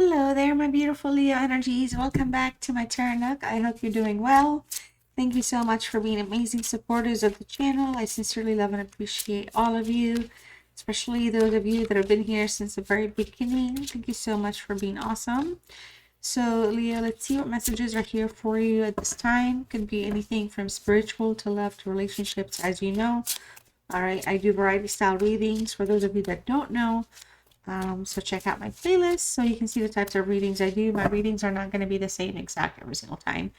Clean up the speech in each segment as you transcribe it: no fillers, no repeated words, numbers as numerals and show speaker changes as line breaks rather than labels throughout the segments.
Hello there, my beautiful Leo energies. Welcome back to my tarot nook. I hope you're doing well. Thank you so much for being amazing supporters of the channel. I sincerely love and appreciate all of you, especially those of you that have been here since the very beginning. Thank you so much for being awesome. So, Leo, let's see what messages are here for you at this time. Could be anything from spiritual to love to relationships, as you know. All right, I do variety style readings for those of you that don't know. So check out my playlist so you can see the types of readings I do. My readings are not going to be the same exact every single time.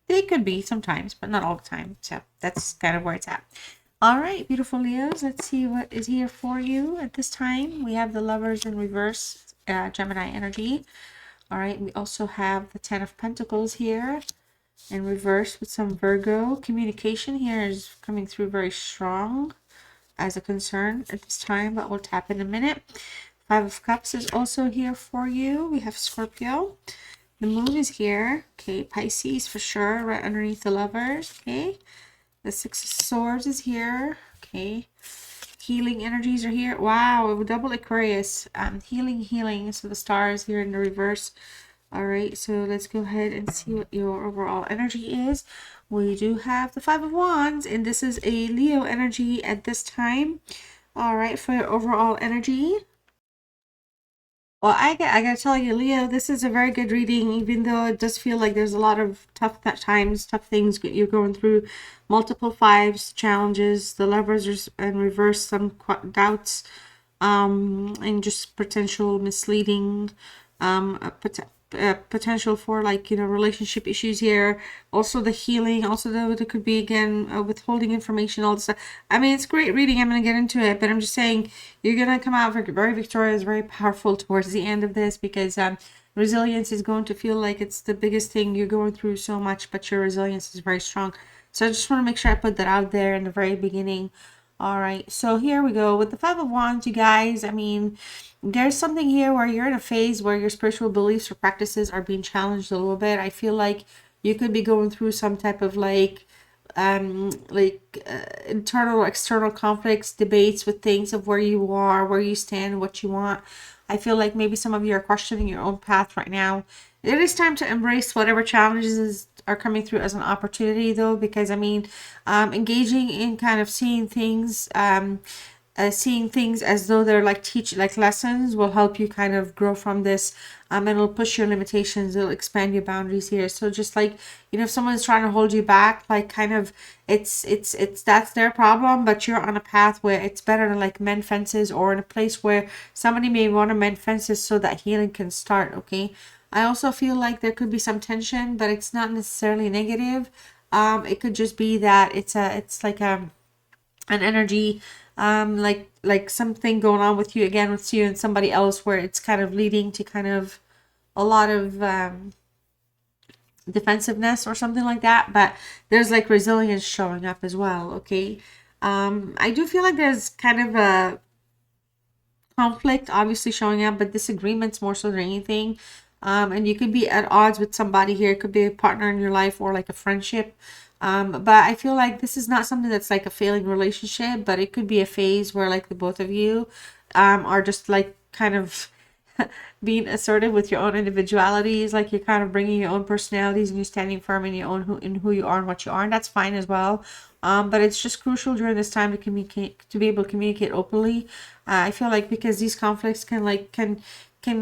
They could be sometimes, but not all the time. So that's kind of where it's at. All right, beautiful Leos. Let's see what is here for you at this time. We have the Lovers in reverse, Gemini energy. All right, we also have the Ten of Pentacles here in reverse with some Virgo. Communication here is coming through very strong as a concern at this time, but we'll tap in a minute. Five of Cups is also here for you. We have Scorpio. The moon is here. Okay, Pisces for sure, right underneath the Lovers. Okay, the Six of Swords is here. Okay, healing energies are here. Wow, double Aquarius. Healing. So the star is here in the reverse. All right, so let's go ahead and see what your overall energy is. We do have the Five of Wands, and this is a Leo energy at this time. All right, for your overall energy. Well, I gotta tell you, Leo, this is a very good reading, even though it does feel like there's a lot of tough times, tough things you're going through. Multiple fives, challenges, the Lovers are in reverse, some doubts, and just potential misleading, potential for relationship issues here. Also the healing, also there could be again withholding information, all this stuff. I mean, it's great reading. I'm going to get into it, but I'm just saying you're going to come out very victorious, very powerful towards the end of this, because resilience is going to feel like it's the biggest thing. You're going through so much, but your resilience is very strong. So I just want to make sure I put that out there in the very beginning. All right, so here we go with the Five of Wands, you guys. I mean, there's something here where you're in a phase where your spiritual beliefs or practices are being challenged a little bit. I feel like you could be going through some type of internal or external conflicts, debates with things of where you are, where you stand, what you want. I feel like maybe some of you are questioning your own path right now. It is time to embrace whatever challenges are coming through as an opportunity, though, because I mean, engaging in kind of seeing things as though they're like lessons will help you kind of grow from this, and it'll push your limitations, it'll expand your boundaries here. So just like, if someone's trying to hold you back, like kind of it's that's their problem, but you're on a path where it's better to like mend fences, or in a place where somebody may want to mend fences so that healing can start. Okay, I also feel like there could be some tension, but it's not necessarily negative. It could just be that it's like an energy, like something going on with you again, with you and somebody else, where it's kind of leading to kind of a lot of defensiveness or something like that, but there's like resilience showing up as well. Okay, I do feel like there's kind of a conflict obviously showing up, but disagreements more so than anything. And you could be at odds with somebody here. It could be a partner in your life or like a friendship. But I feel like this is not something that's like a failing relationship, but it could be a phase where like the both of you are just like kind of being assertive with your own individualities. Like you're kind of bringing your own personalities and you're standing firm in your own who you are and what you are, and that's fine as well. But it's just crucial during this time to communicate, to be able to communicate openly. I feel like because these conflicts can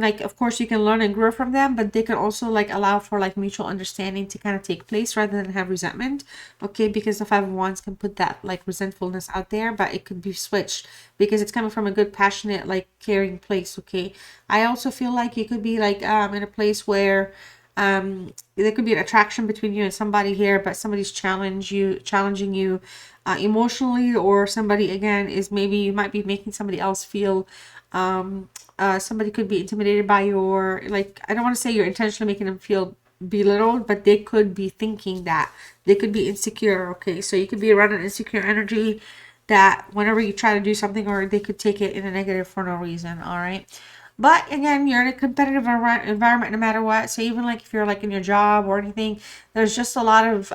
like, of course you can learn and grow from them, but they can also like allow for like mutual understanding to kind of take place rather than have resentment. Okay, because the Five of Wands can put that like resentfulness out there, but it could be switched because it's coming from a good, passionate, like caring place. Okay, I also feel like you could be like in a place where there could be an attraction between you and somebody here, but somebody's challenging you emotionally, or somebody again is, maybe you might be making somebody else feel somebody could be intimidated by your, like, I don't want to say you're intentionally making them feel belittled, but they could be thinking that they could be insecure. Okay, so you could be around an insecure energy that whenever you try to do something, or they could take it in a negative for no reason. All right, but again, you're in a competitive environment no matter what. So even like if you're like in your job or anything, there's just a lot of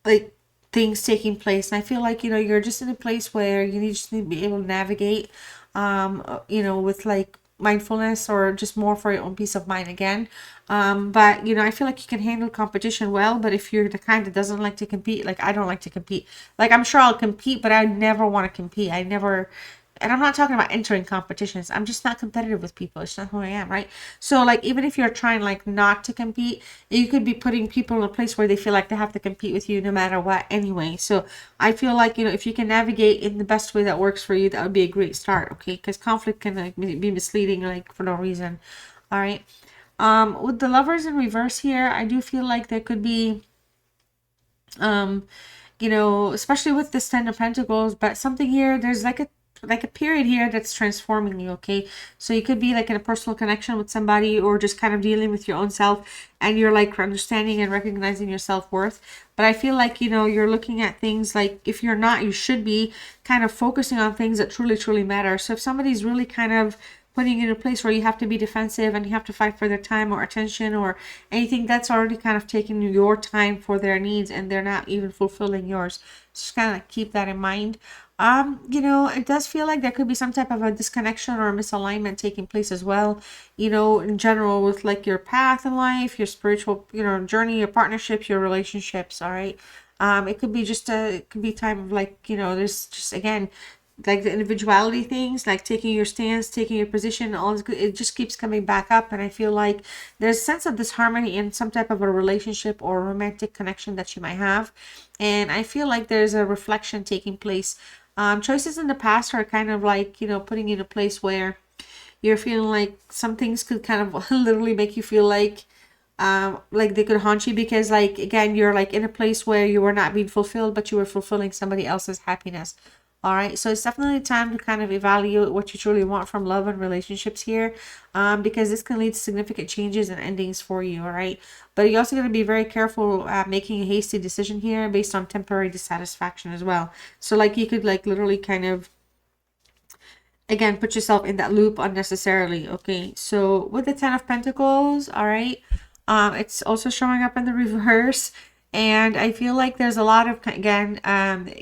like things taking place, and I feel like you're just in a place where you just need to be able to navigate you know, with like mindfulness or just more for your own peace of mind again. But you know, I feel like you can handle competition well, but if you're the kind that doesn't like to compete, like I don't like to compete. Like I'm sure I'll compete, but I never want to compete. I never, and I'm not talking about entering competitions. I'm just not competitive with people. It's not who I am, right? So like even if you're trying like not to compete, you could be putting people in a place where they feel like they have to compete with you no matter what anyway. So I feel like, you know, if you can navigate in the best way that works for you, that would be a great start, okay? Because conflict can like be misleading like for no reason. All right. With the lovers in reverse here, I do feel like there could be um you know, especially with this Ten of Pentacles, but something here, there's like a period here that's transforming you, okay? So you could be like in a personal connection with somebody or just kind of dealing with your own self and you're like understanding and recognizing your self-worth. But I feel like, you know, you're looking at things like if you're not, you should be kind of focusing on things that truly, truly matter. So if somebody's really kind of putting you in a place where you have to be defensive and you have to fight for their time or attention or anything, that's already kind of taking your time for their needs and they're not even fulfilling yours. Just kind of keep that in mind. You know, it does feel like there could be some type of a disconnection or a misalignment taking place as well, you know, in general with like your path in life, your spiritual, you know, journey, your partnerships, your relationships. All right. It could be just it could be time of like, you know, there's just again like the individuality things, like taking your stance, taking your position, all this, it just keeps coming back up. And I feel like there's a sense of disharmony in some type of a relationship or romantic connection that you might have. And I feel like there's a reflection taking place. Choices in the past are kind of like, you know, putting you in a place where you're feeling like some things could kind of literally make you feel like they could haunt you because like again you're like in a place where you were not being fulfilled but you were fulfilling somebody else's happiness. All right, so it's definitely time to kind of evaluate what you truly want from love and relationships here, because this can lead to significant changes and endings for you. All right, but you also got to be very careful making a hasty decision here based on temporary dissatisfaction as well. So like you could like literally kind of again put yourself in that loop unnecessarily. Okay, so with the Ten of Pentacles, all right, it's also showing up in the reverse, and I feel like there's a lot of again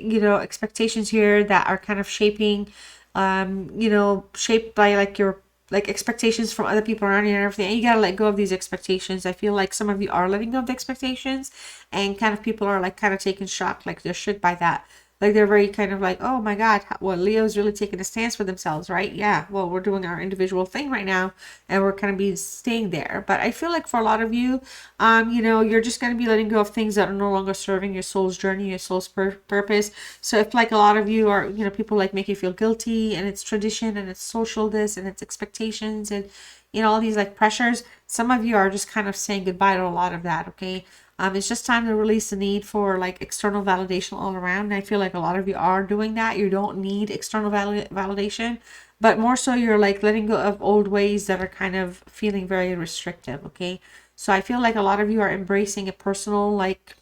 you know, expectations here that are kind of shaping you know, shaped by like your like expectations from other people around you and everything, and you gotta let go of these expectations. I feel like some of you are letting go of the expectations and kind of people are like kind of taking shock, like they're shook by that. Like they're very kind of like, oh my God, well, Leo's really taking a stance for themselves, right? Yeah, well, we're doing our individual thing right now and we're kind of be staying there. But I feel like for a lot of you, you know, you're just going to be letting go of things that are no longer serving your soul's journey, your soul's purpose. So if like a lot of you are, you know, people like make you feel guilty and it's tradition and it's social this and it's expectations and, you know, all these like pressures, some of you are just kind of saying goodbye to a lot of that, okay? It's just time to release the need for like external validation all around. And I feel like a lot of you are doing that. You don't need external validation, but more so you're like letting go of old ways that are kind of feeling very restrictive. Okay. So I feel like a lot of you are embracing a personal, like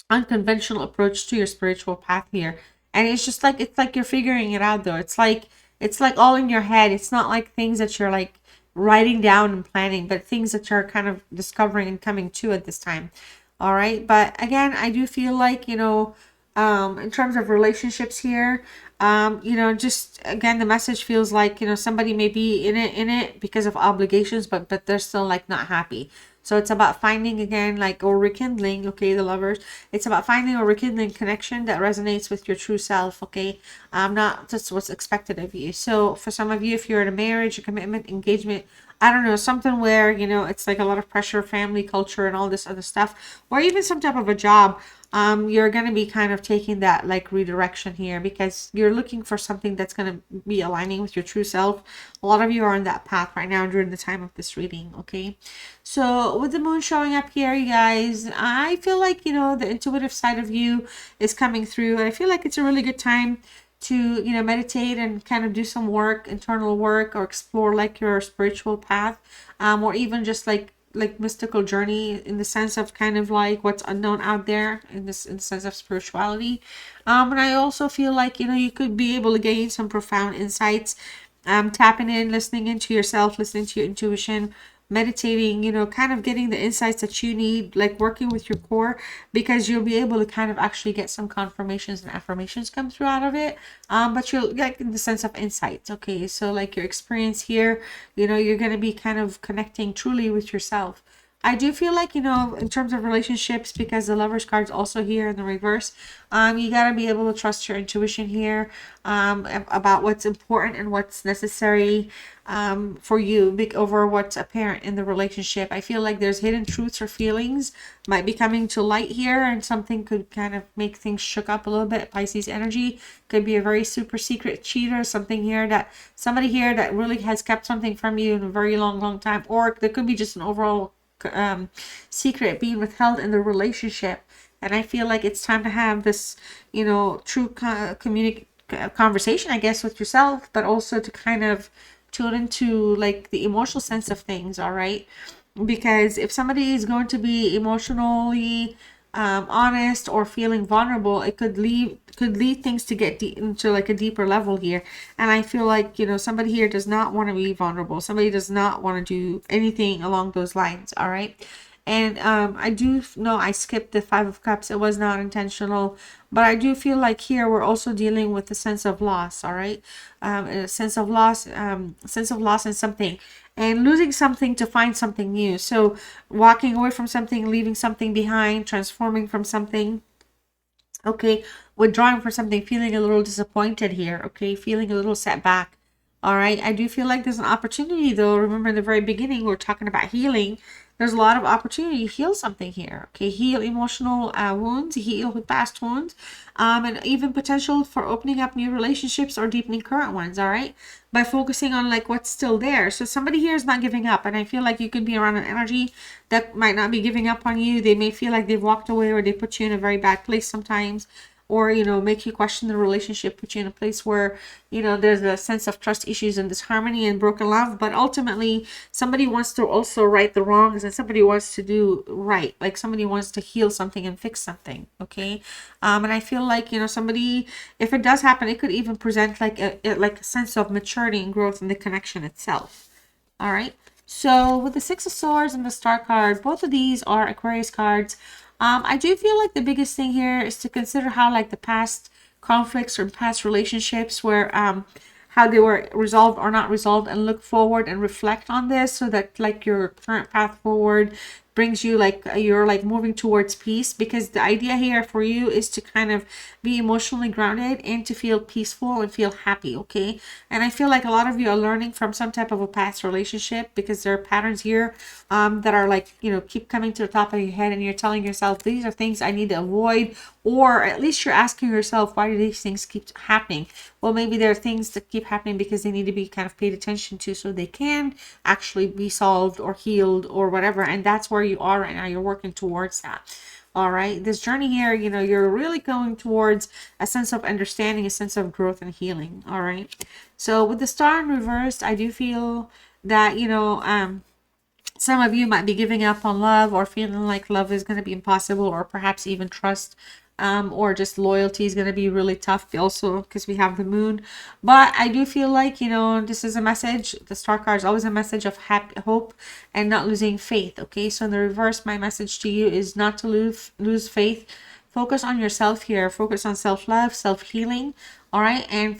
unconventional approach to your spiritual path here. And it's like you're figuring it out though. It's like all in your head. It's not like things that you're like writing down and planning, but things that you're kind of discovering and coming to at this time. All right. But again, I do feel like, you know, in terms of relationships here, you know, just again the message feels like, you know, somebody may be in it because of obligations, but they're still like not happy. So it's about finding again, like, or rekindling, okay, the lovers. It's about finding or rekindling connection that resonates with your true self, okay? Not just what's expected of you. So for some of you, if you're in a marriage, a commitment, engagement, I don't know, something where, you know, it's like a lot of pressure, family, culture, and all this other stuff, or even some type of a job, you're going to be kind of taking that like redirection here because you're looking for something that's going to be aligning with your true self. A lot of you are on that path right now during the time of this reading, okay? So with the moon showing up here, you guys, I feel like, you know, the intuitive side of you is coming through. And I feel like it's a really good time to, you know, meditate and kind of do some work, internal work, or explore like your spiritual path, or even just like mystical journey in the sense of kind of like what's unknown out there in this in the sense of spirituality. And I also feel like, you know, you could be able to gain some profound insights, tapping in, listening into yourself, listening to your intuition, meditating, you know, kind of getting the insights that you need, like working with your core, because you'll be able to kind of actually get some confirmations and affirmations come through out of it. But you'll like in the sense of insights. Okay, so like your experience here, you know, you're going to be kind of connecting truly with yourself. I do feel like, you know, in terms of relationships, because the Lovers card's also here in the reverse, you got to be able to trust your intuition here, about what's important and what's necessary, for you over what's apparent in the relationship. I feel like there's hidden truths or feelings might be coming to light here, and something could kind of make things shook up a little bit. Pisces energy could be a very super secret cheater, something here that somebody here that really has kept something from you in a very long time, or there could be just an overall secret being withheld in the relationship. And I feel like it's time to have this, you know, true conversation, I guess, with yourself, but also to kind of tune into like the emotional sense of things. All right, because if somebody is going to be emotionally honest or feeling vulnerable, it could lead things to get into like a deeper level here. And I feel like, you know, somebody here does not want to be vulnerable. Somebody does not want to do anything along those lines. All right. And I do know I skipped the Five of Cups. It was not intentional, but I do feel like here we're also dealing with a sense of loss. All right, a sense of loss in something, and losing something to find something new. So walking away from something, leaving something behind, transforming from something. Okay, withdrawing from something, feeling a little disappointed here. Okay, feeling a little setback. All right, I do feel like there's an opportunity though. Remember in the very beginning, we're talking about healing. There's a lot of opportunity to heal something here. Okay, heal emotional wounds, heal with past wounds, and even potential for opening up new relationships or deepening current ones. All right, by focusing on like what's still there. So somebody here is not giving up, and I feel like you could be around an energy that might not be giving up on you. They may feel like they've walked away, or they put you in a very bad place sometimes, or, you know, make you question the relationship, put you in a place where, you know, there's a sense of trust issues and disharmony and broken love. But ultimately somebody wants to also right the wrongs, and somebody wants to do right, like somebody wants to heal something and fix something. Okay, and I feel like, you know, somebody, if it does happen, it could even present like a sense of maturity and growth in the connection itself. All right, so with the Six of Swords and the Star card, both of these are Aquarius cards. I do feel like the biggest thing here is to consider how like the past conflicts or past relationships where how they were resolved or not resolved, and look forward and reflect on this, so that like your current path forward brings you like you're like moving towards peace, because the idea here for you is to kind of be emotionally grounded and to feel peaceful and feel happy. Okay, and I feel like a lot of you are learning from some type of a past relationship, because there are patterns here that are like, you know, keep coming to the top of your head, and you're telling yourself these are things I need to avoid, or at least you're asking yourself, why do these things keep happening? Well, maybe there are things that keep happening because they need to be kind of paid attention to, so they can actually be solved or healed or whatever. And that's where you are right now. You're working towards that. All right, this journey here, you know, you're really going towards a sense of understanding, a sense of growth and healing. All right, so with the Star in reversed, I do feel that, you know, some of you might be giving up on love, or feeling like love is going to be impossible, or perhaps even trust, or just loyalty is going to be really tough also, because we have the Moon. But I do feel like, you know, this is a message. The Star card is always a message of hope and not losing faith. Okay, so in the reverse, my message to you is not to lose faith. Focus on yourself here. Focus on self-love, self-healing. All right, and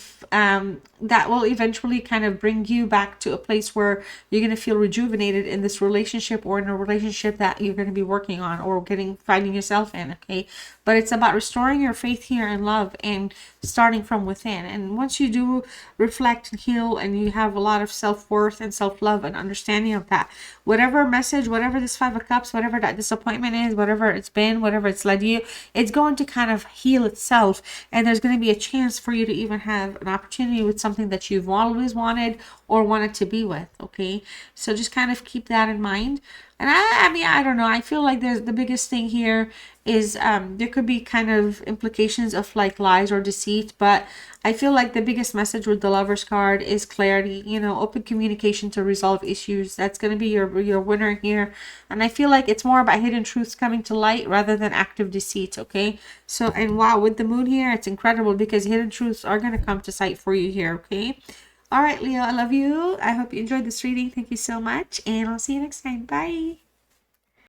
that will eventually kind of bring you back to a place where you're going to feel rejuvenated in this relationship, or in a relationship that you're going to be working on or finding yourself in. Okay, but it's about restoring your faith here in love and starting from within. And once you do reflect and heal, and you have a lot of self-worth and self-love and understanding of that, whatever message, whatever this Five of Cups, whatever that disappointment is, whatever it's been, whatever it's led you, it's going to kind of heal itself. And there's going to be a chance for you to even have an opportunity with something that you've always wanted or wanted to be with. Okay, so just kind of keep that in mind. And I mean, I don't know, I feel like there's the biggest thing here is there could be kind of implications of like lies or deceit, but I feel like the biggest message with the Lovers card is clarity, you know, open communication to resolve issues. That's going to be your winner here. And I feel like it's more about hidden truths coming to light rather than active deceit. Okay, so, and wow, with the Moon here, it's incredible, because hidden truths are going to come to sight for you here. Okay, All right, Leo, I love you. I hope you enjoyed this reading. Thank you so much, and I'll see you next time. Bye.